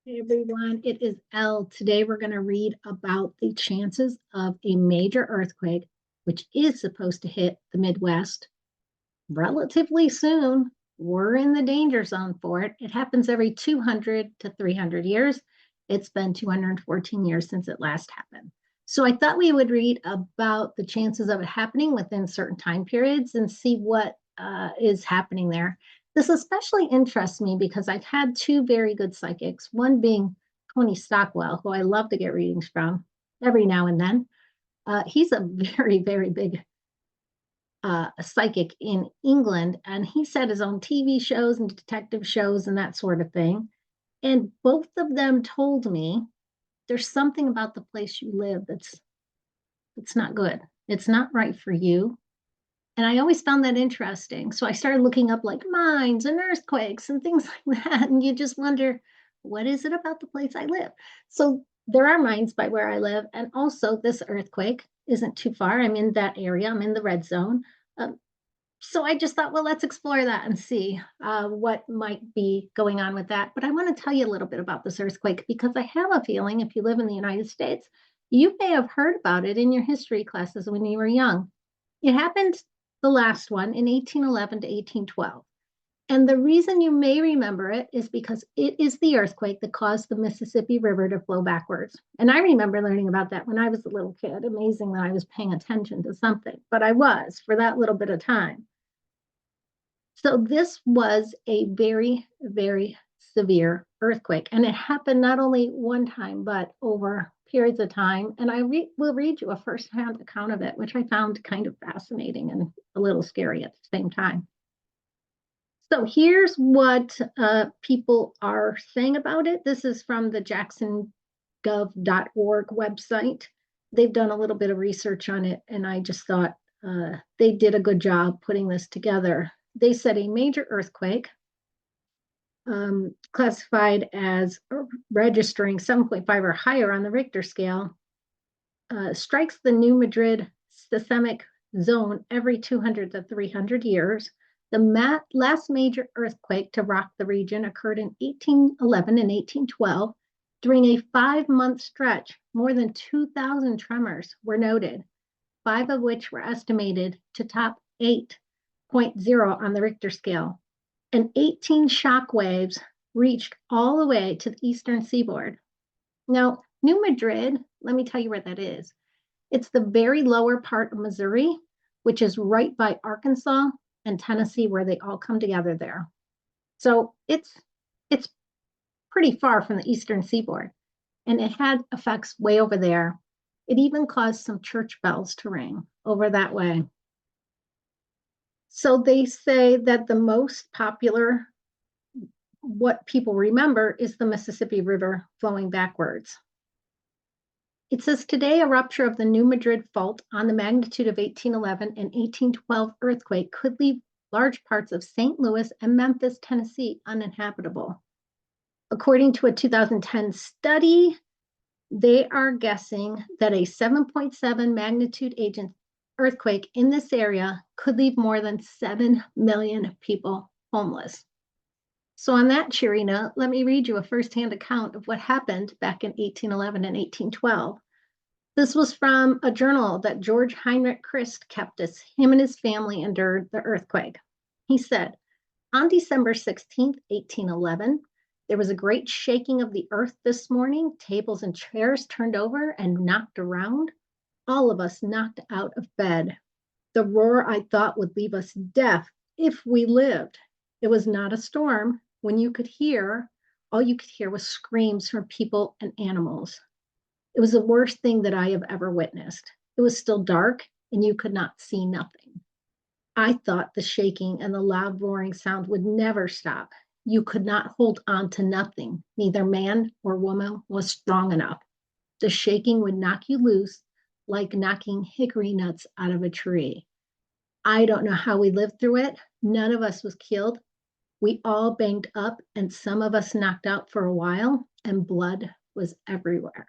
Hey everyone, it is Elle. Today we're going to read about the chances of a major earthquake, which is supposed to hit the Midwest relatively soon. We're in the danger zone for it. It happens every 200 to 300 years. It's been 214 years since it last happened. So I thought we would read about the chances of it happening within certain time periods and see what is happening there. This especially interests me because I've had two very good psychics, one being Tony Stockwell, who I love to get readings from every now and then. He's a very, very big a psychic in England, and he set his own TV shows and detective shows and that sort of thing. And both of them told me there's something about the place you live that's not good. It's not right for you. And I always found that interesting. So I started looking up like mines and earthquakes and things like that. And you just wonder, what is it about the place I live? So there are mines by where I live. And also, this earthquake isn't too far. I'm in that area, I'm in the red zone. Um, so I just thought, well, let's explore that and see what might be going on with that. But I want to tell you a little bit about this earthquake because I have a feeling if you live in the United States, you may have heard about it in your history classes when you were young. It happened, the last one, in 1811 to 1812. And the reason you may remember it is because it is the earthquake that caused the Mississippi River to flow backwards. And I remember learning about that when I was a little kid. Amazing that I was paying attention to something, but I was for that little bit of time. So this was a very, very severe earthquake. And it happened not only one time, but over periods of time. And will read you a firsthand account of it, which I found kind of fascinating and a little scary at the same time. So here's what people are saying about it. This is from the jacksongov.org website. They've done a little bit of research on it, and I just thought they did a good job putting this together. They said a major earthquake classified as registering 7.5 or higher on the Richter scale strikes the New Madrid seismic zone every 200 to 300 years. The last major earthquake to rock the region occurred in 1811 and 1812. During a 5-month stretch, more than 2,000 tremors were noted, 5 of which were estimated to top 8.0 on the Richter scale. And 18 shock waves reached all the way to the eastern seaboard. Now, New Madrid, let me tell you where that is. It's the very lower part of Missouri, which is right by Arkansas and Tennessee, where they all come together there. So it's pretty far from the eastern seaboard, and it had effects way over there. It even caused some church bells to ring over that way. So they say that the most popular, what people remember, is the Mississippi River flowing backwards. It says today a rupture of the New Madrid fault on the magnitude of 1811 and 1812 earthquake could leave large parts of St. Louis and Memphis, Tennessee uninhabitable. According to a 2010 study, they are guessing that a 7.7 magnitude agent earthquake in this area could leave more than 7 million people homeless. So on that cheery note, let me read you a firsthand account of what happened back in 1811 and 1812. This was from a journal that George Heinrich Christ kept as him and his family endured the earthquake. He said, on December 16th, 1811, there was a great shaking of the earth this morning. Tables and chairs turned over and knocked around. All of us knocked out of bed. The roar I thought would leave us deaf if we lived. It was not a storm. When you could hear, all you could hear was screams from people and animals. It was the worst thing that I have ever witnessed. It was still dark and you could not see nothing. I thought the shaking and the loud roaring sound would never stop. You could not hold on to nothing. Neither man or woman was strong enough. The shaking would knock you loose like knocking hickory nuts out of a tree. I don't know how we lived through it. None of us was killed. We all banged up and some of us knocked out for a while, and blood was everywhere.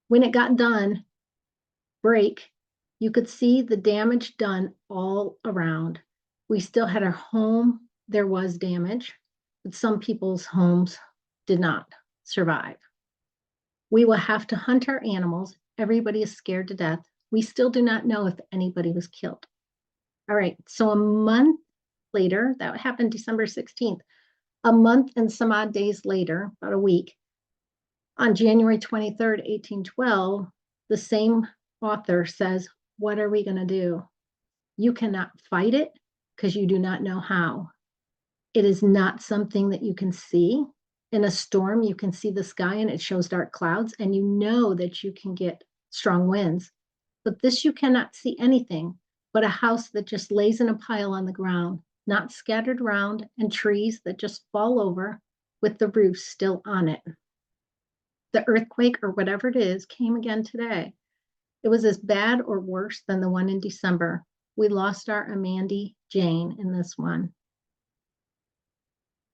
When it got done, break, you could see the damage done all around. We still had our home. There was damage, but some people's homes did not. survive. We will have to hunt our animals. Everybody is scared to death. We still do not know if anybody was killed. All right, so a month later, that happened December 16th, a month and some odd days later, about a week, on January 23rd, 1812, the same author says, what are we going to do? You cannot fight it because you do not know how. It is not something that you can see. In a storm, you can see the sky and it shows dark clouds, and you know that you can get strong winds. But this, you cannot see anything but a house that just lays in a pile on the ground, not scattered around, and trees that just fall over with the roof still on it. The earthquake, or whatever it is, came again today. It was as bad or worse than the one in December. We lost our Amandy Jane in this one.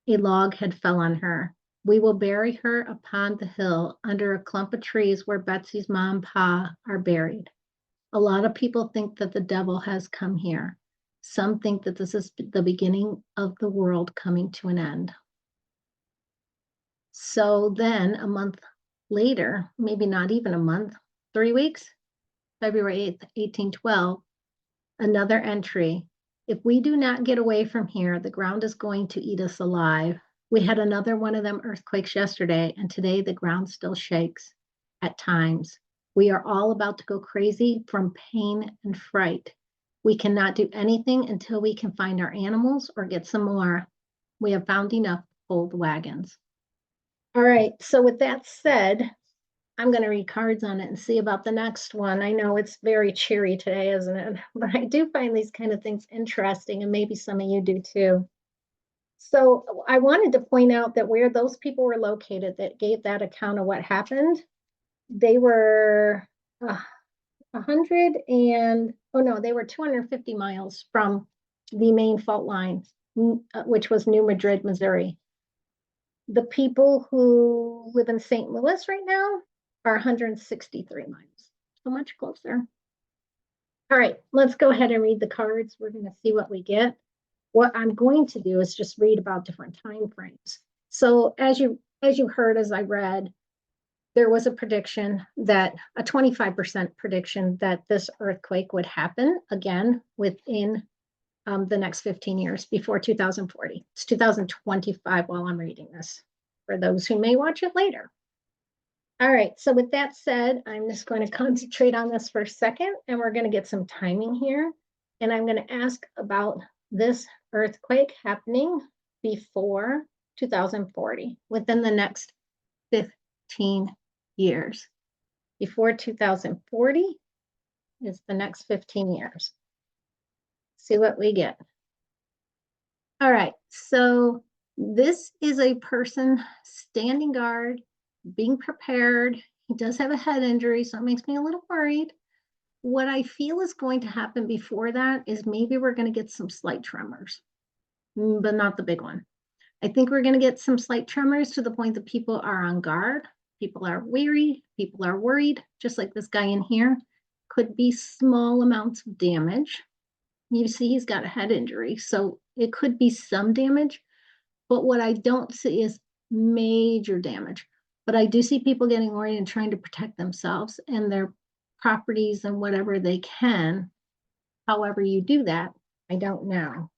A log had fell on her. We will bury her upon the hill under a clump of trees where Betsy's mom and pa are buried. A lot of people think that the devil has come here. Some think that this is the beginning of the world coming to an end. So then a month later, maybe not even a month, 3 weeks, February 8th, 1812, another entry. If we do not get away from here, the ground is going to eat us alive. We had another one of them earthquakes yesterday, and today the ground still shakes at times. We are all about to go crazy from pain and fright. We cannot do anything until we can find our animals or get some more. We have found enough to pull the wagons. All right, so with that said, I'm going to read cards on it and see about the next one. I know it's very cheery today, isn't it? But I do find these kind of things interesting, and maybe some of you do too. So I wanted to point out that where those people were located that gave that account of what happened, they were 100 and, oh no, they were 250 miles from the main fault line, which was New Madrid, Missouri. The people who live in St. Louis right now are 163 miles, so much closer. All right, let's go ahead and read the cards. We're going to see what we get. What I'm going to do is just read about different time frames. So as you heard, as I read, there was a prediction that a 25% prediction that this earthquake would happen again within the next 15 years before 2040. It's 2025 while I'm reading this, for those who may watch it later. All right, so with that said, I'm just going to concentrate on this for a second, and we're going to get some timing here. And I'm going to ask about this earthquake happening before 2040, within the next 15 years. Before 2040 is the next 15 years. See what we get. All right, so this is a person standing guard, being prepared. He does have a head injury, so it makes me a little worried. What I feel is going to happen before that is maybe we're going to get some slight tremors, but not the big one. I think we're going to get some slight tremors to the point that people are on guard. People are weary. People are worried, just like this guy in here. Could be small amounts of damage. You see, he's got a head injury, so it could be some damage. But what I don't see is major damage. But I do see people getting worried and trying to protect themselves and their properties and whatever they can. However you do that, I don't know.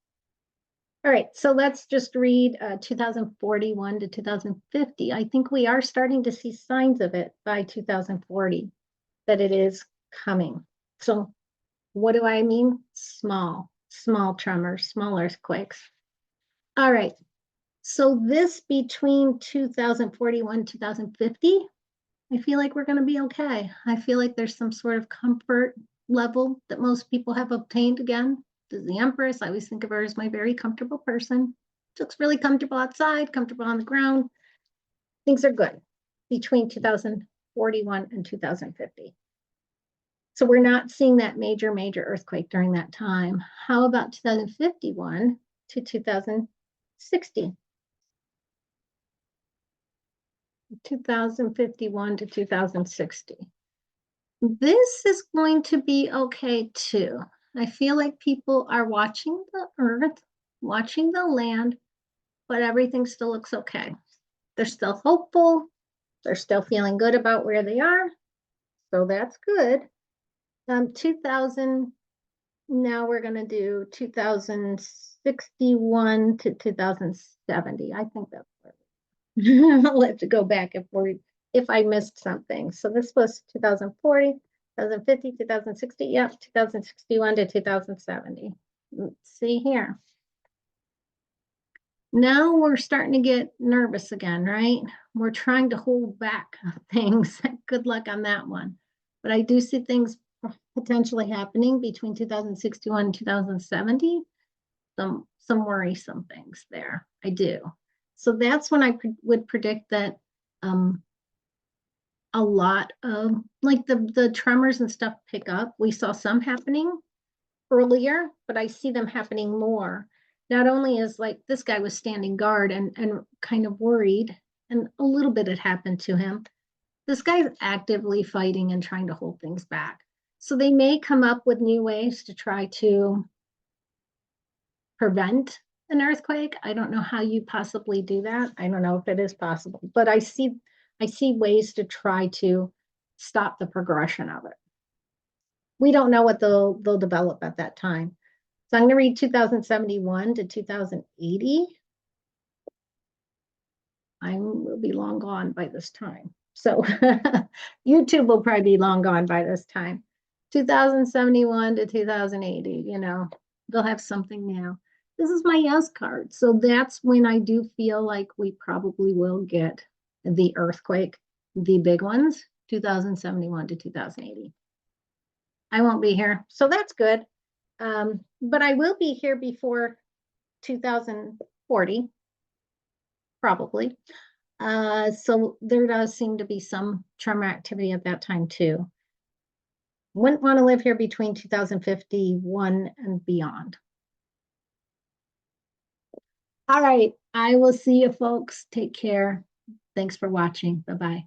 All right, so let's just read 2041 to 2050. I think we are starting to see signs of it by 2040, that it is coming. So what do I mean? Small tremors, small earthquakes. All right, so this between 2041, 2050, I feel like we're going to be okay. I feel like there's some sort of comfort level that most people have obtained again. The Empress, I always think of her as my very comfortable person. She looks really comfortable outside, comfortable on the ground. Things are good between 2041 and 2050. So we're not seeing that major earthquake during that time. How about 2051 to 2060? 2051 to 2060. This is going to be okay too. I feel like people are watching the earth, watching the land, but everything still looks okay. They're still hopeful. They're still feeling good about where they are. So that's good. 2000, now we're going to do 2061 to 2070. I think that's what I'll have to go back if I missed something. So this was 2040, 2050, 2060, yep, 2061 to 2070. Let's see here. Now we're starting to get nervous again, right? We're trying to hold back things. Good luck on that one. But I do see things potentially happening between 2061 and 2070. Some worrisome things there. I do. So that's when I would predict that a lot of like the tremors and stuff pick up. We saw some happening earlier, but I see them happening more. Not only is like this guy was standing guard and kind of worried, and a little bit had happened to him. This guy's actively fighting and trying to hold things back. So they may come up with new ways to try to prevent an earthquake. I don't know how you possibly do that. I don't know if it is possible, but I see ways to try to stop the progression of it. We don't know what they'll develop at that time. So I'm going to read 2071 to 2080. I will be long gone by this time. So YouTube will probably be long gone by this time. 2071 to 2080, you know, they'll have something now. This is my yes card. So that's when I do feel like we probably will get the earthquake, the big ones, 2071 to 2080. I won't be here, so that's good. But I will be here before 2040, probably. So there does seem to be some tremor activity at that time too. Wouldn't want to live here between 2051 and beyond. All right, I will see you folks. Take care. Thanks for watching. Bye-bye.